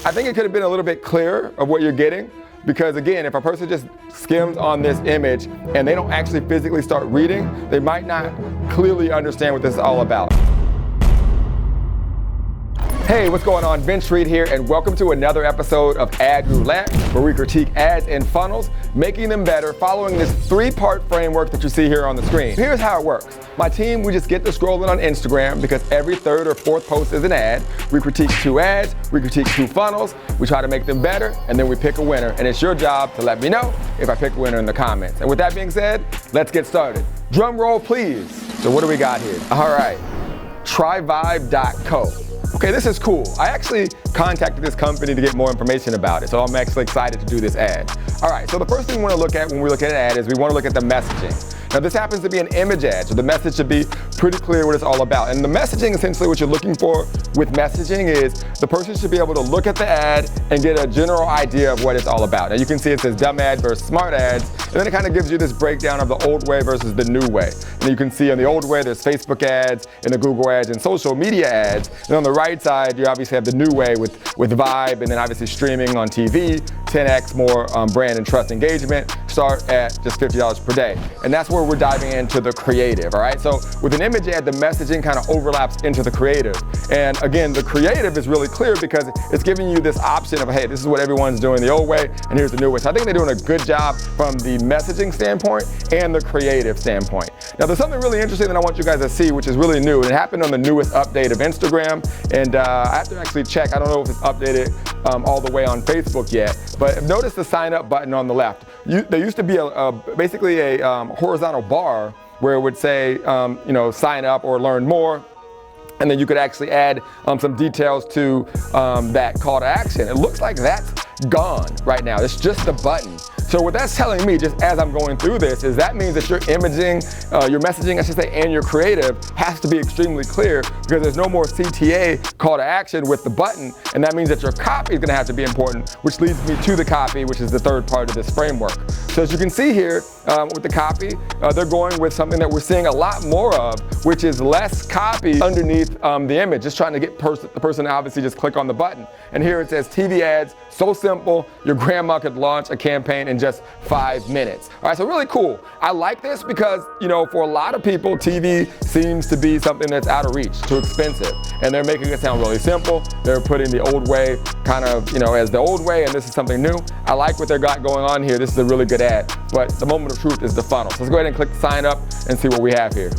I think it could have been a little bit clearer of what you're getting. Because again, if a person just skims on this image and they don't actually physically start reading, they might not clearly understand what this is all about. Hey, what's going on? Vince Reed here, and welcome to another episode of Ad Roulette, where we critique ads and funnels, making them better, following this three-part framework that you see here on the screen. Here's how it works. My team, we just get to scrolling on Instagram because every third or fourth post is an ad. We critique 2 ads, we critique 2 funnels, we try to make them better, and then we pick a winner. And it's your job to let me know if I pick a winner in the comments. And with that being said, let's get started. Drum roll, please. So what do we got here? All right, tryvibe.co. Okay, this is cool. I actually contacted this company to get more information about it, so I'm actually excited to do this ad. All right, so the first thing we want to look at when we look at an ad is we want to look at the messaging. Now this happens to be an image ad, so the message should be pretty clear what it's all about. And the messaging, essentially what you're looking for with messaging is the person should be able to look at the ad and get a general idea of what it's all about. Now you can see it says dumb ad versus smart ads, and then it kind of gives you this breakdown of the old way versus the new way. And you can see on the old way there's Facebook ads, and the Google ads, and social media ads. And on the right side, you obviously have the new way with Vibe, and then obviously streaming on TV, 10x more brand and trust engagement, start at just $50 per day. And that's where we're diving into the creative, all right? So with an image ad, the messaging kind of overlaps into the creative. And again, the creative is really clear because it's giving you this option of, hey, this is what everyone's doing the old way, and here's the new way. So I think they're doing a good job from the messaging standpoint and the creative standpoint. Now there's something really interesting that I want you guys to see, which is really new. It happened on the newest update of Instagram, and I have to actually check. I don't know if it's updated all the way on Facebook yet, but notice the sign up button on the left. There used to be basically a horizontal bar where it would say, sign up or learn more. And then you could actually add some details to that call to action. It looks like that's gone right now. It's just a button. So what that's telling me, just as I'm going through this, is that means that your imaging, your messaging, I should say, and your creative has to be extremely clear because there's no more CTA call to action with the button. And that means that your copy is gonna have to be important, which leads me to the copy, which is the third part of this framework. So as you can see here with the copy, they're going with something that we're seeing a lot more of, which is less copy underneath the image, just trying to get the person to obviously just click on the button. And here it says TV ads, so simple, your grandma could launch a campaign in just 5 minutes. All right, so really cool. I like this because, for a lot of people, TV seems to be something that's out of reach, too expensive. And they're making it sound really simple. They're putting the old way kind of, as the old way, and this is something new. I like what they got going on here. This is a really good ad, but the moment of truth is the funnel. So let's go ahead and click sign up and see what we have here.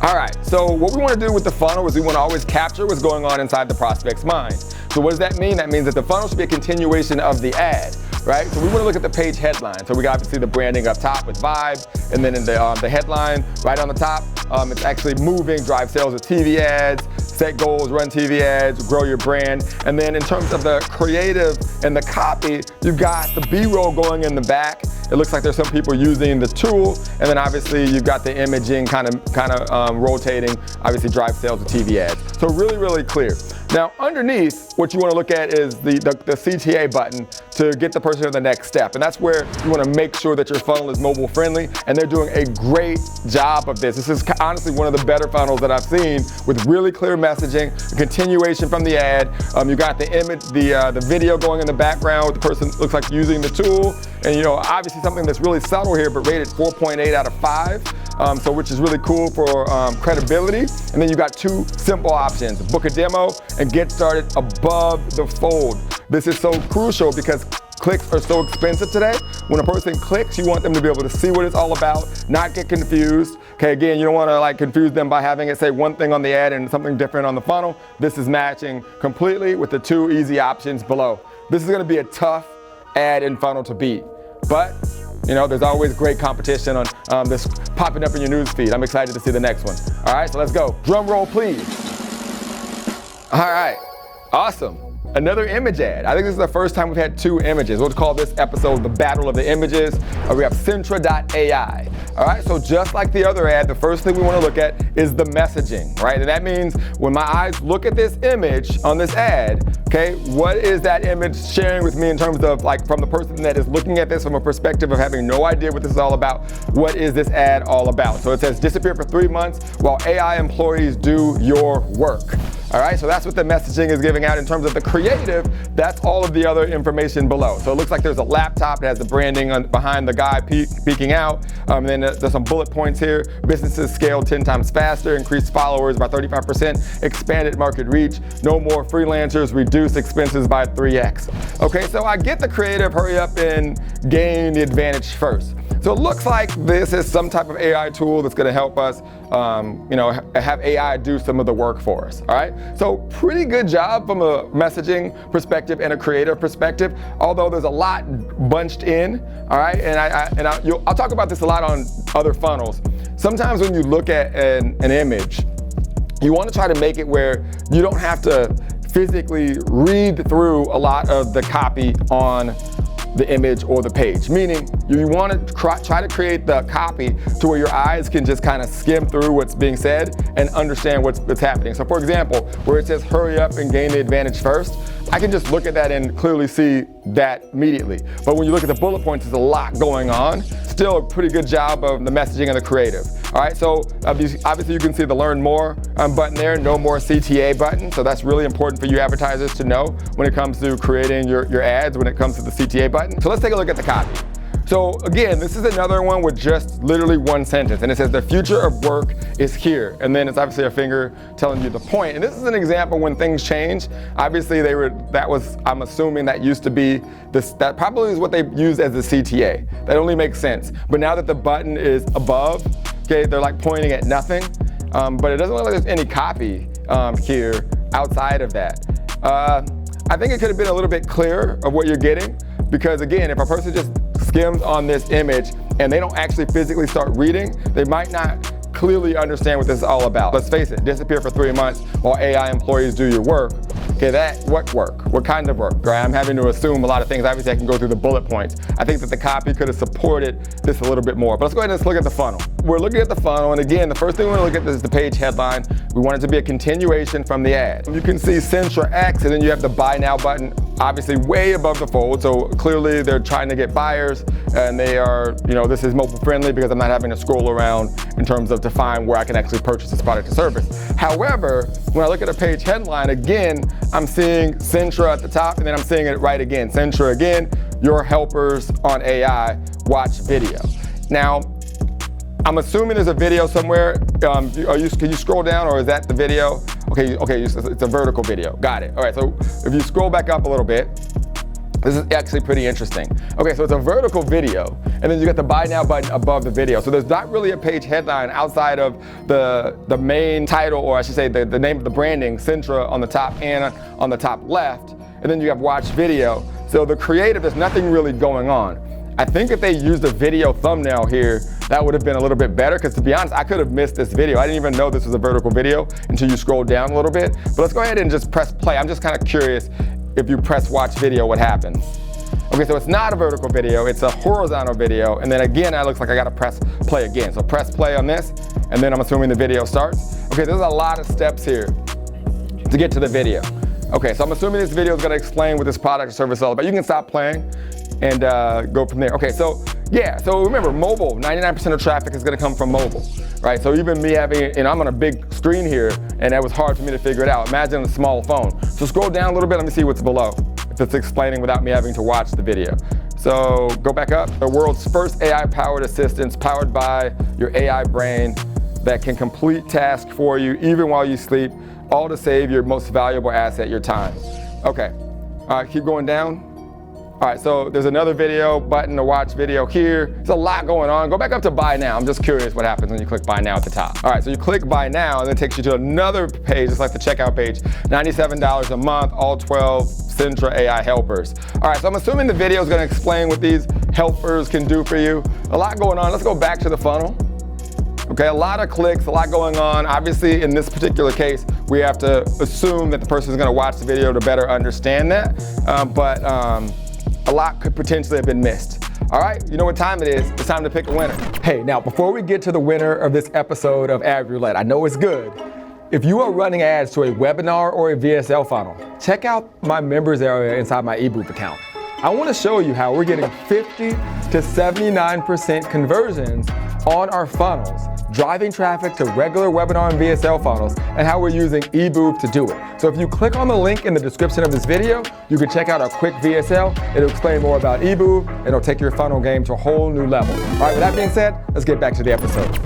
All right, so what we want to do with the funnel is we want to always capture what's going on inside the prospect's mind. So what does that mean? That means that the funnel should be a continuation of the ad, right? So we want to look at the page headline. So we got obviously the branding up top with Vibe, and then in the headline right on the top, it's actually moving, drive sales with TV ads, set goals, run TV ads, grow your brand. And then in terms of the creative and the copy, you've got the B-roll going in the back. It looks like there's some people using the tool, and then obviously you've got the imaging kind of rotating, obviously drive sales with TV ads. So really, really clear. Now underneath, what you want to look at is the CTA button to get the person to the next step. And that's where you want to make sure that your funnel is mobile friendly, and they're doing a great job of this. This is honestly one of the better funnels that I've seen with really clear messaging, a continuation from the ad. You got the image, the video going in the background with the person looks like using the tool. And obviously something that's really subtle here, but rated 4.8 out of 5. So which is really cool for credibility. And then you got 2 simple options, book a demo and get started above the fold. This is so crucial because clicks are so expensive today. When a person clicks, you want them to be able to see what it's all about, not get confused. Okay, again, you don't want to confuse them by having it say one thing on the ad and something different on the funnel. This is matching completely with the 2 easy options below. This is going to be a tough ad and funnel to beat, but there's always great competition on this popping up in your news feed. I'm excited to see the next one. All right, so let's go. Drum roll, please. All right, awesome. Another image ad. I think this is the first time we've had 2 images. We'll call this episode the Battle of the Images. We have Sintra.ai. All right, so just like the other ad, the first thing we want to look at is the messaging, right? And that means when my eyes look at this image on this ad, Okay, what is that image sharing with me in terms of, like, from the person that is looking at this from a perspective of having no idea what this is all about? What is this ad all about? So it says disappear for 3 months while AI employees do your work. All right, so that's what the messaging is giving out. In terms of the creative, that's all of the other information below. So it looks like there's a laptop that has the branding behind the guy peeking out. And then there's some bullet points here. Businesses scale 10 times faster, increased followers by 35%, expanded market reach, no more freelancers, reduce expenses by 3x. Okay, so I get the creative, hurry up and gain the advantage first. So it looks like this is some type of AI tool that's going to help us, have AI do some of the work for us. All right. So pretty good job from a messaging perspective and a creative perspective. Although there's a lot bunched in. All right. And I'll talk about this a lot on other funnels. Sometimes when you look at an image, you want to try to make it where you don't have to physically read through a lot of the copy on the image or the page, meaning you want to try to create the copy to where your eyes can just kind of skim through what's being said and understand what's happening. So for example, where it says hurry up and gain the advantage first, I can just look at that and clearly see that immediately. But when you look at the bullet points, there's a lot going on. Still a pretty good job of the messaging and the creative. All right, so obviously you can see the learn more button there, no more CTA button. So that's really important for you advertisers to know when it comes to creating your ads, when it comes to the CTA button. So let's take a look at the copy. So again, this is another one with just literally one sentence, and it says the future of work is here. And then it's obviously a finger telling you the point. And this is an example when things change. Obviously I'm assuming that used to be that probably is what they use as the CTA. That only makes sense. But now that the button is above, okay, they're like pointing at nothing. But it doesn't look like there's any copy here outside of that. I think it could have been a little bit clearer of what you're getting, because again, if a person just skims on this image and they don't actually physically start reading, they might not clearly understand what this is all about. Let's face it, disappear for 3 months while AI employees do your work. Okay, what work? What kind of work? Right? I'm having to assume a lot of things. Obviously, I can go through the bullet points. I think that the copy could have supported this a little bit more. But let's go ahead and let's look at the funnel. We're looking at the funnel, and again, the first thing we want to look at is the page headline. We want it to be a continuation from the ad. You can see Sintra.ai, and then you have the buy now button, obviously way above the fold. So clearly they're trying to get buyers, and they are, this is mobile friendly because I'm not having to scroll around in terms of to find where I can actually purchase this product or service. However, when I look at a page headline, again, I'm seeing Sintra at the top, and then I'm seeing it right again. Sintra again, your helpers on AI, watch video. Now, I'm assuming there's a video somewhere. Can you scroll down, or is that the video? Okay, it's a vertical video. Got it. All right, so if you scroll back up a little bit, this is actually pretty interesting. Okay, so it's a vertical video, and then you got the buy now button above the video. So there's not really a page headline outside of the main title, or I should say the name of the branding, Sintra, on the top and on the top left. And then you have watch video. So the creative, there's nothing really going on. I think if they used a video thumbnail here, that would have been a little bit better, because to be honest, I could have missed this video. I didn't even know this was a vertical video until you scroll down a little bit. But let's go ahead and just press play. I'm just kind of curious, if you press watch video, what happens? Okay, so it's not a vertical video, it's a horizontal video. And then again, it looks like I gotta press play again. So press play on this, and then I'm assuming the video starts. Okay, there's a lot of steps here to get to the video. Okay, so I'm assuming this video is gonna explain what this product or service is all about. You can stop playing and go from there. Okay, so yeah, so remember, mobile, 99% of traffic is gonna come from mobile, right? So even me having, I'm on a big screen here, and that was hard for me to figure it out. Imagine a small phone. So scroll down a little bit, let me see what's below, if it's explaining without me having to watch the video. So go back up. The world's first AI-powered assistants, powered by your AI brain, that can complete tasks for you even while you sleep, all to save your most valuable asset, your time. Okay, all right, keep going down. All right, so there's another video button to watch video here. There's a lot going on. Go back up to buy now. I'm just curious what happens when you click buy now at the top. All right, so you click buy now, and then it takes you to another page, just like the checkout page. $97 a month, all 12 Sintra.ai helpers. All right, so I'm assuming the video is gonna explain what these helpers can do for you. A lot going on. Let's go back to the funnel. Okay, a lot of clicks, a lot going on. Obviously, in this particular case, we have to assume that the person is gonna watch the video to better understand that. A lot could potentially have been missed. All right, you know what time it is. It's time to pick a winner. Hey, now before we get to the winner of this episode of Ad Roulette, I know it's good. if you are running ads to a webinar or a VSL funnel, check out my members area inside my eBooth account. I want to show you how we're getting 50 to 79% conversions on our funnels, driving traffic to regular webinar and VSL funnels, and how we're using eBooth to do it. So if you click on the link in the description of this video, you can check out our quick VSL. It'll explain more about eBooth, and it'll take your funnel game to a whole new level. All right, with that being said, let's get back to the episode.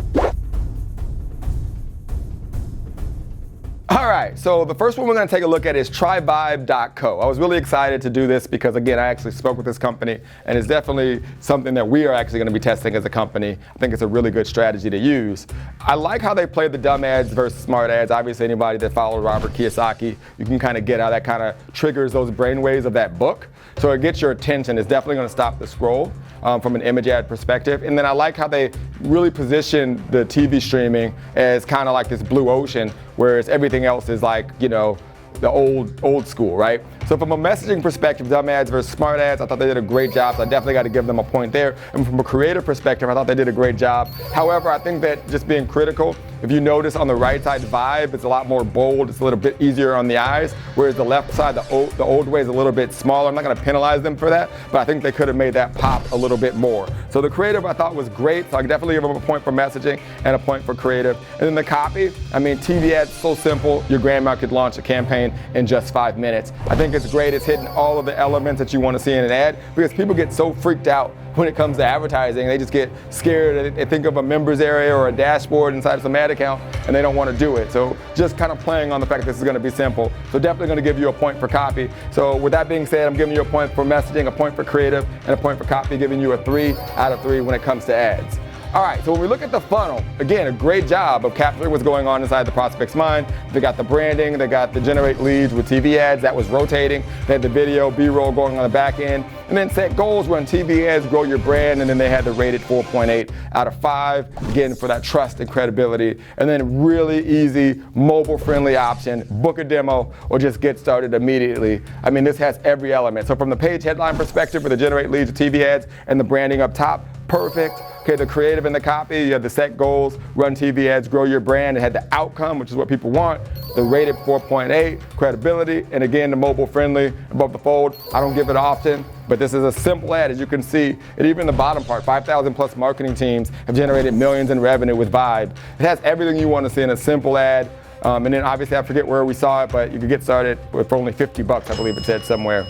All right, so the first one we're going to take a look at is tryvibe.co. I was really excited to do this because, again, I actually spoke with this company, and it's definitely something that we are actually going to be testing as a company. I think it's a really good strategy to use. I like how they play the dumb ads versus smart ads. Obviously, anybody that follows Robert Kiyosaki, you can kind of get how that kind of triggers those brainwaves of that book. So it gets your attention. It's definitely going to stop the scroll from an image ad perspective. And then I like how they really position the TV streaming as kind of like this blue ocean, whereas everything else is like, you know, the old school, right? So from a messaging perspective, dumb ads versus smart ads, I thought they did a great job. So I definitely got to give them a point there. And from a creative perspective, I thought they did a great job. However, I think that just being critical, if you notice on the right side, Vibe, it's a lot more bold. It's a little bit easier on the eyes, whereas the left side, the old way is a little bit smaller. I'm not going to penalize them for that, but I think they could have made that pop a little bit more. So the creative I thought was great. So I can definitely give them a point for messaging and a point for creative. And then the copy, I mean, TV ads, so simple. Your grandma could launch a campaign in just 5 minutes. I think it's great. It's hitting all of the elements that you want to see in an ad, because people get so freaked out when it comes to advertising. They just get scared. They think of a members area or a dashboard inside some ad account, and they don't want to do it. So just kind of playing on the fact that this is going to be simple. So definitely going to give you a point for copy. So with that being said, I'm giving you a point for messaging, a point for creative, and a point for copy, giving you a 3 out of 3 when it comes to ads. All right, so when we look at the funnel, again, a great job of capturing what's going on inside the prospect's mind. They got the branding, they got the generate leads with TV ads, that was rotating. They had the video, B-roll going on the back end. And then set goals, run TV ads, grow your brand, and then they had the rated 4.8 out of 5, again, for that trust and credibility. And then really easy, mobile-friendly option, book a demo, or just get started immediately. I mean, this has every element. So from the page headline perspective, for the generate leads with TV ads and the branding up top, perfect. Okay, the creative and the copy, you have the set goals, run TV ads, grow your brand. It had the outcome, which is what people want, the rated 4.8, credibility, and again, the mobile friendly, above the fold. I don't give it often, but this is a simple ad, as you can see. And even the bottom part, 5,000 plus marketing teams have generated millions in revenue with Vibe. It has everything you want to see in a simple ad. And then obviously, I forget where we saw it, but you could get started for only 50 bucks, I believe it said somewhere.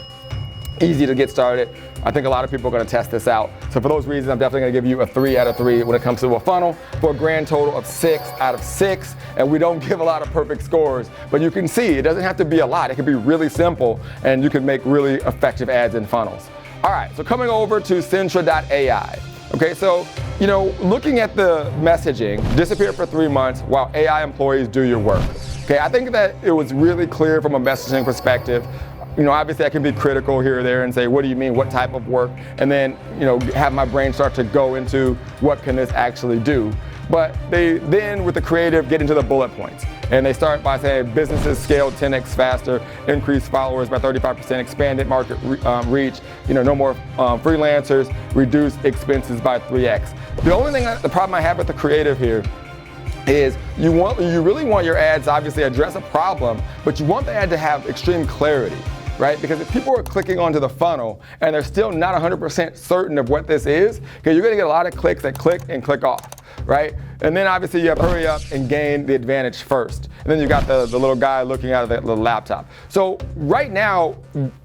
Easy to get started. I think a lot of people are going to test this out. So for those reasons, I'm definitely going to give you a 3 out of 3 when it comes to a funnel, for a grand total of 6 out of 6. And we don't give a lot of perfect scores, but you can see it doesn't have to be a lot. It can be really simple, and you can make really effective ads in funnels. All right, so coming over to Sintra.ai. Okay, so, you know, looking at the messaging, disappear for 3 months while AI employees do your work. Okay, I think that it was really clear from a messaging perspective. You know, obviously I can be critical here or there and say, what do you mean, what type of work? And then, you know, have my brain start to go into what can this actually do. But they then, with the creative, get into the bullet points. And they start by saying businesses scale 10x faster, increase followers by 35%, expanded market reach, you know, no more freelancers, reduce expenses by 3x. The problem I have with the creative here is you really want your ads obviously address a problem, but you want the ad to have extreme clarity. Right? Because if people are clicking onto the funnel and they're still not 100% certain of what this is, okay, you're gonna get a lot of clicks that click and click off, right? And then obviously you have to hurry up and gain the advantage first. And then you got the little guy looking out of that little laptop. So right now,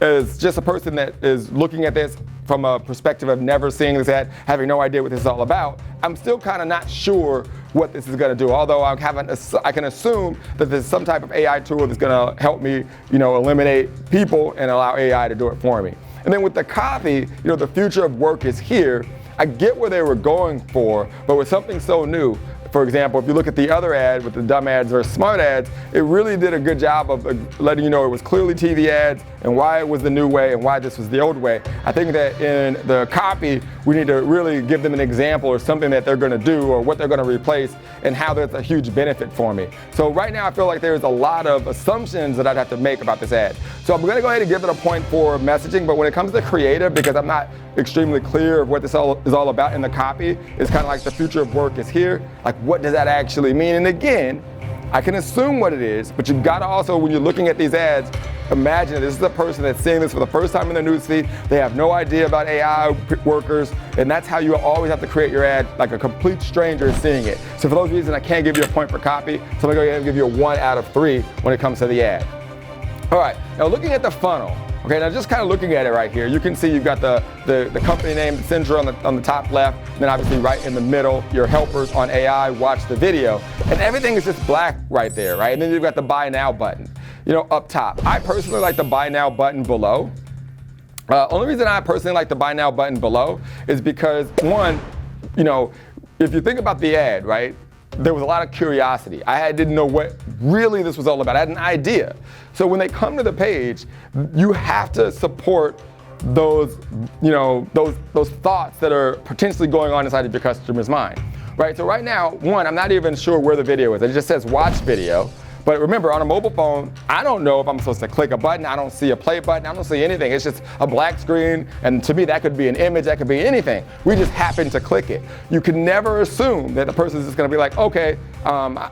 as just a person that is looking at this from a perspective of never seeing this ad, having no idea what this is all about, I'm still kind of not sure what this is going to do. Although I can assume that there's some type of AI tool that's going to help me, you know, eliminate people and allow AI to do it for me. And then with the copy, you know, the future of work is here. I get where they were going for, but with something so new, for example, if you look at the other ad with the dumb ads versus smart ads, it really did a good job of letting you know it was clearly TV ads and why it was the new way and why this was the old way. I think that in the copy, we need to really give them an example or something that they're gonna do or what they're gonna replace and how that's a huge benefit for me. So right now I feel like there's a lot of assumptions that I'd have to make about this ad. So I'm gonna go ahead and give it a point for messaging, but when it comes to creative, because I'm not extremely clear of what this is all about in the copy, it's kind of like the future of work is here. Like, what does that actually mean? And again, I can assume what it is, but you've got to also, when you're looking at these ads, imagine this is a person that's seeing this for the first time in their newsfeed. They have no idea about AI workers, and that's how you always have to create your ad, like a complete stranger is seeing it. So for those reasons, I can't give you a point for copy, so I'm gonna go ahead and give you a 1 out of 3 when it comes to the ad. All right, now looking at the funnel, okay, now just kind of looking at it right here, you can see you've got the company name, Sintra on the top left, and then obviously right in the middle, your helpers on AI, watch the video, and everything is just black right there, right? And then you've got the buy now button, up top. I personally like the buy now button below. Only reason I personally like the buy now button below is because, one, if you think about the ad, right? There was a lot of curiosity. I didn't know what really this was all about. I had an idea. So when they come to the page, you have to support those thoughts that are potentially going on inside of your customer's mind, right? So right now, one, I'm not even sure where the video is. It just says watch video. But remember, on a mobile phone, I don't know if I'm supposed to click a button. I don't see a play button. I don't see anything. It's just a black screen. And to me, that could be an image. That could be anything. We just happen to click it. You can never assume that the person's just going to be like, okay,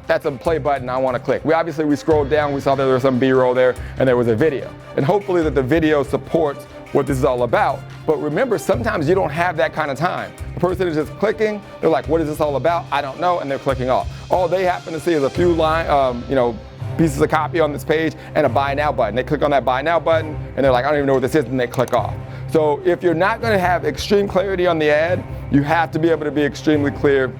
that's a play button. I want to click. We scrolled down. We saw there was some B-roll there, and there was a video. And hopefully that the video supports what this is all about. But remember, sometimes you don't have that kind of time. The person is just clicking. They're like, what is this all about? I don't know. And they're clicking off. All they happen to see is a few pieces of copy on this page and a buy now button. They click on that buy now button and they're like, I don't even know what this is, and they click off. So if you're not going to have extreme clarity on the ad, you have to be able to be extremely clear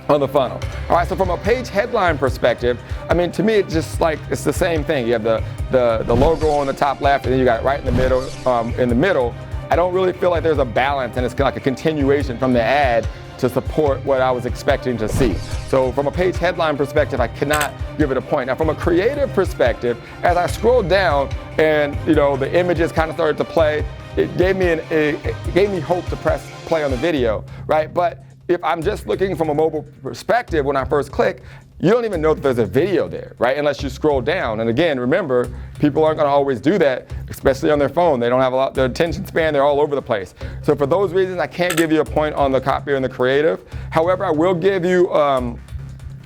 on the funnel. All right, so from a page headline perspective, to me, it's just like, it's the same thing. You have the logo on the top left, and then you got it right in the middle. I don't really feel like there's a balance, and it's like a continuation from the ad to support what I was expecting to see. So from a page headline perspective, I cannot give it a point. Now from a creative perspective, as I scrolled down and the images kind of started to play, it gave me hope to press play on the video, right? But if I'm just looking from a mobile perspective, when I first click, you don't even know that there's a video there, right? Unless you scroll down. And again, remember, people aren't going to always do that, especially on their phone. They don't have their attention span, they're all over the place. So for those reasons, I can't give you a point on the copy and the creative. However, I will give you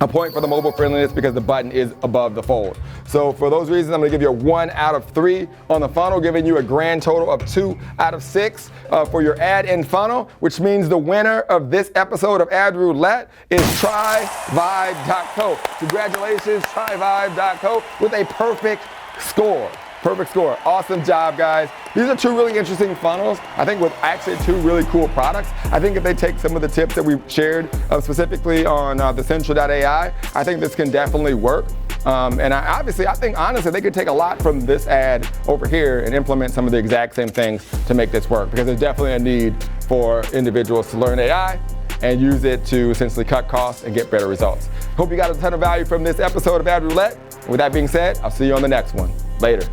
a point for the mobile friendliness because the button is above the fold. So for those reasons, I'm going to give you a 1 out of 3 on the funnel, giving you a grand total of 2 out of 6 for your ad in funnel, which means the winner of this episode of Ad Roulette is tryvibe.co. Congratulations, tryvibe.co, with a perfect score. Perfect score. Awesome job, guys. These are 2 really interesting funnels. I think with actually 2 really cool products. I think if they take some of the tips that we've shared specifically on the Sintra.ai, I think this can definitely work. And I think honestly, they could take a lot from this ad over here and implement some of the exact same things to make this work, because there's definitely a need for individuals to learn AI and use it to essentially cut costs and get better results. Hope you got a ton of value from this episode of Ad Roulette. With that being said, I'll see you on the next one. Later.